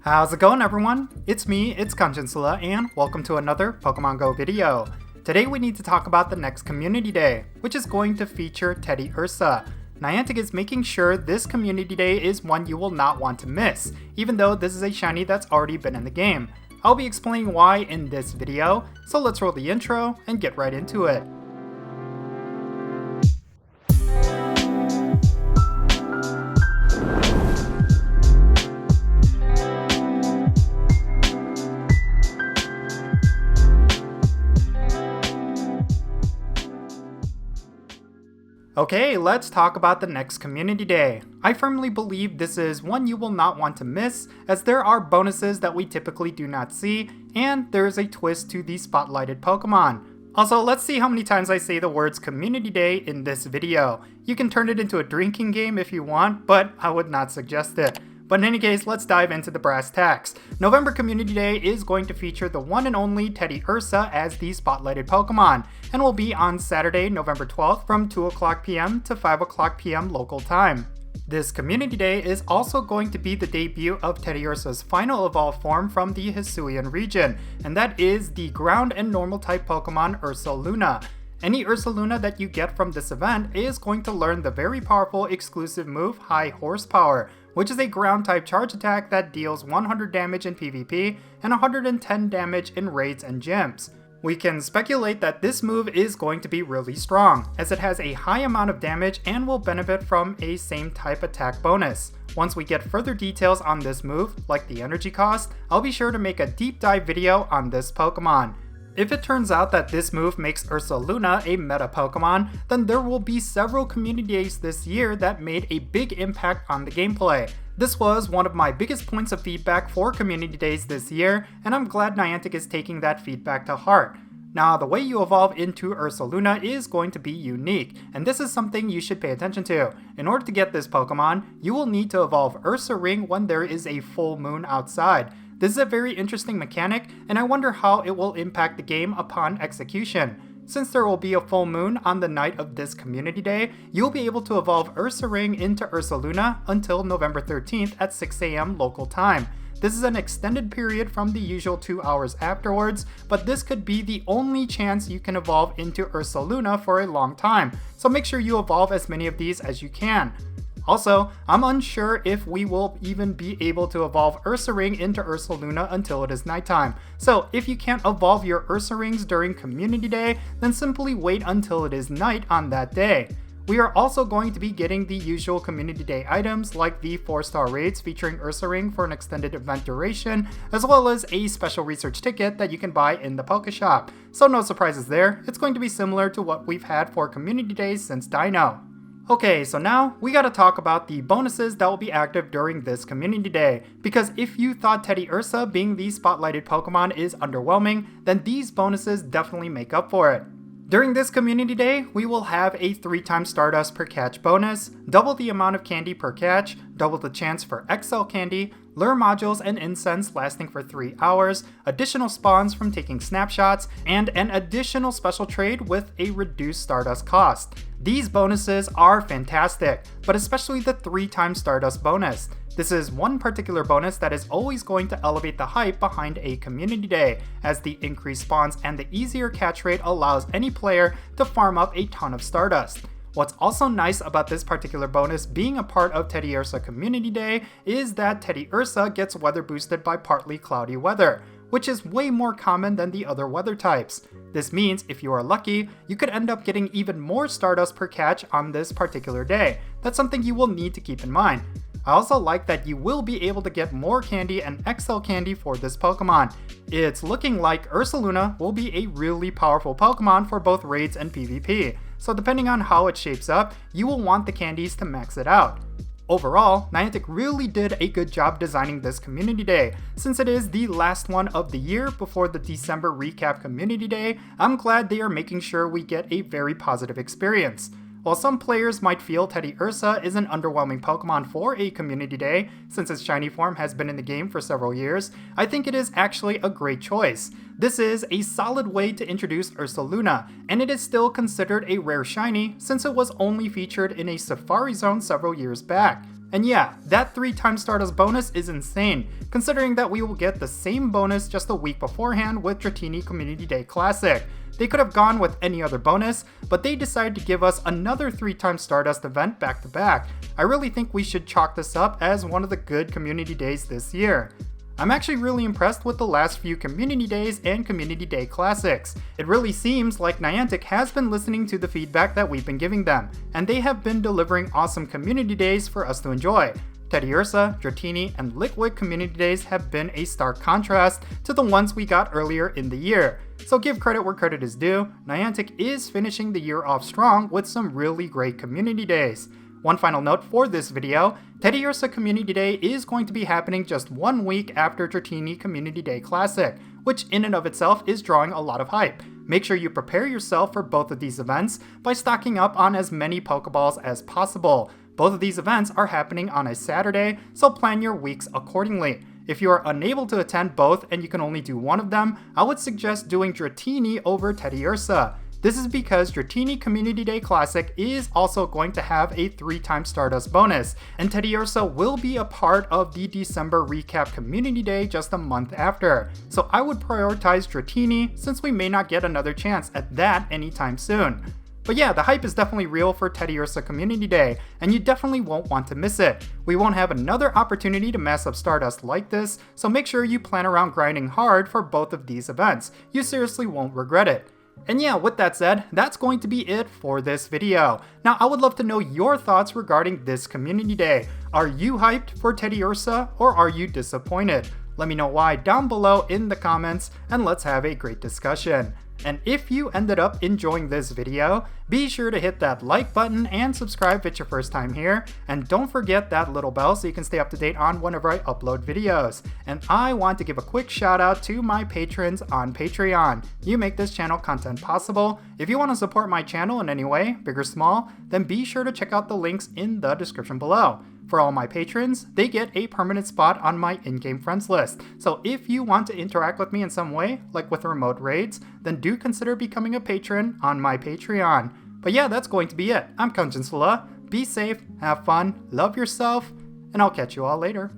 How's it going, everyone? It's me, it's Jinsula, and welcome to another Pokemon Go video. Today we need to talk about the next Community Day, which is going to feature Teddiursa. Niantic is making sure this Community Day is one you will not want to miss, even though this is a shiny that's already been in the game. I'll be explaining why in this video, so let's roll the intro and get right into it. Okay, let's talk about the next Community Day. I firmly believe this is one you will not want to miss, as there are bonuses that we typically do not see, and there is a twist to the spotlighted Pokemon. Also, let's see how many times I say the words Community Day in this video. You can turn it into a drinking game if you want, but I would not suggest it. But in any case, let's dive into the brass tacks. November Community Day is going to feature the one and only Teddiursa as the spotlighted Pokemon, and will be on Saturday, November 12th from 2 o'clock p.m. to 5 o'clock p.m. local time. This Community Day is also going to be the debut of Teddiursa's final evolved form from the Hisuian region, and that is the ground and normal type Pokemon Ursaluna. Any Ursaluna that you get from this event is going to learn the very powerful exclusive move High Horsepower, which is a ground type charge attack that deals 100 damage in PvP and 110 damage in raids and gyms. We can speculate that this move is going to be really strong, as it has a high amount of damage and will benefit from a same type attack bonus. Once we get further details on this move, like the energy cost, I'll be sure to make a deep dive video on this Pokemon. If it turns out that this move makes Ursaluna a meta Pokemon, then there will be several Community Days this year that made a big impact on the gameplay. This was one of my biggest points of feedback for Community Days this year, and I'm glad Niantic is taking that feedback to heart. Now, the way you evolve into Ursaluna is going to be unique, and this is something you should pay attention to. In order to get this Pokemon, you will need to evolve Ursaring when there is a full moon outside. This is a very interesting mechanic, and I wonder how it will impact the game upon execution. Since there will be a full moon on the night of this Community Day, you'll be able to evolve Ursaring into Ursaluna until November 13th at 6 a.m. local time. This is an extended period from the usual 2 hours afterwards, but this could be the only chance you can evolve into Ursaluna for a long time, so make sure you evolve as many of these as you can. Also, I'm unsure if we will even be able to evolve Ursaring into Ursaluna until it is nighttime. So if you can't evolve your Ursarings during Community Day, then simply wait until it is night on that day. We are also going to be getting the usual Community Day items like the 4-star raids featuring Ursaring for an extended event duration, as well as a special research ticket that you can buy in the Pokeshop. So no surprises there, it's going to be similar to what we've had for Community Days since Dino. Okay, so now we gotta talk about the bonuses that will be active during this Community Day, because if you thought Teddiursa being the spotlighted Pokemon is underwhelming, then these bonuses definitely make up for it. During this Community Day, we will have a 3x Stardust per catch bonus, double the amount of candy per catch, double the chance for XL candy, lure modules and incense lasting for 3 hours, additional spawns from taking snapshots, and an additional special trade with a reduced Stardust cost. These bonuses are fantastic, but especially the 3x Stardust bonus. This is one particular bonus that is always going to elevate the hype behind a Community Day, as the increased spawns and the easier catch rate allows any player to farm up a ton of Stardust. What's also nice about this particular bonus being a part of Teddiursa Community Day is that Teddiursa gets weather boosted by partly cloudy weather, which is way more common than the other weather types. This means if you are lucky, you could end up getting even more Stardust per catch on this particular day. That's something you will need to keep in mind. I also like that you will be able to get more candy and XL candy for this Pokemon. It's looking like Ursaluna will be a really powerful Pokemon for both raids and PvP, so depending on how it shapes up, you will want the candies to max it out. Overall, Niantic really did a good job designing this Community Day. Since it is the last one of the year before the December recap Community Day, I'm glad they are making sure we get a very positive experience. While some players might feel Teddiursa is an underwhelming Pokemon for a Community Day, since its shiny form has been in the game for several years, I think it is actually a great choice. This is a solid way to introduce Ursaluna, and it is still considered a rare shiny since it was only featured in a Safari Zone several years back. And yeah, that 3-time Stardust bonus is insane, considering that we will get the same bonus just a week beforehand with Dratini Community Day Classic. They could have gone with any other bonus, but they decided to give us another 3-time Stardust event back to back. I really think we should chalk this up as one of the good community days this year. I'm actually really impressed with the last few Community Days and Community Day Classics. It really seems like Niantic has been listening to the feedback that we've been giving them, and they have been delivering awesome Community Days for us to enjoy. Teddiursa, Dratini, and Liquid Community Days have been a stark contrast to the ones we got earlier in the year. So give credit where credit is due, Niantic is finishing the year off strong with some really great Community Days. One final note for this video, Teddiursa Community Day is going to be happening just 1 week after Dratini Community Day Classic, which in and of itself is drawing a lot of hype. Make sure you prepare yourself for both of these events by stocking up on as many Pokeballs as possible. Both of these events are happening on a Saturday, so plan your weeks accordingly. If you are unable to attend both and you can only do one of them, I would suggest doing Dratini over Teddiursa. This is because Dratini Community Day Classic is also going to have a 3-time Stardust bonus, and Teddiursa will be a part of the December recap Community Day just a month after. So I would prioritize Dratini since we may not get another chance at that anytime soon. But yeah, the hype is definitely real for Teddiursa Community Day, and you definitely won't want to miss it. We won't have another opportunity to mess up Stardust like this, so make sure you plan around grinding hard for both of these events. You seriously won't regret it. And yeah, with that said, that's going to be it for this video. Now, I would love to know your thoughts regarding this Community Day. Are you hyped for Teddiursa, or are you disappointed? Let me know why down below in the comments, and let's have a great discussion. And if you ended up enjoying this video, be sure to hit that like button and subscribe if it's your first time here. And don't forget that little bell so you can stay up to date on whenever I upload videos. And I want to give a quick shout out to my patrons on Patreon. You make this channel content possible. If you want to support my channel in any way, big or small, then be sure to check out the links in the description below. For all my patrons, they get a permanent spot on my in-game friends list. So if you want to interact with me in some way, like with remote raids, then do consider becoming a patron on my Patreon. But yeah, that's going to be it. I'm Jinsula. Be safe, have fun, love yourself, and I'll catch you all later.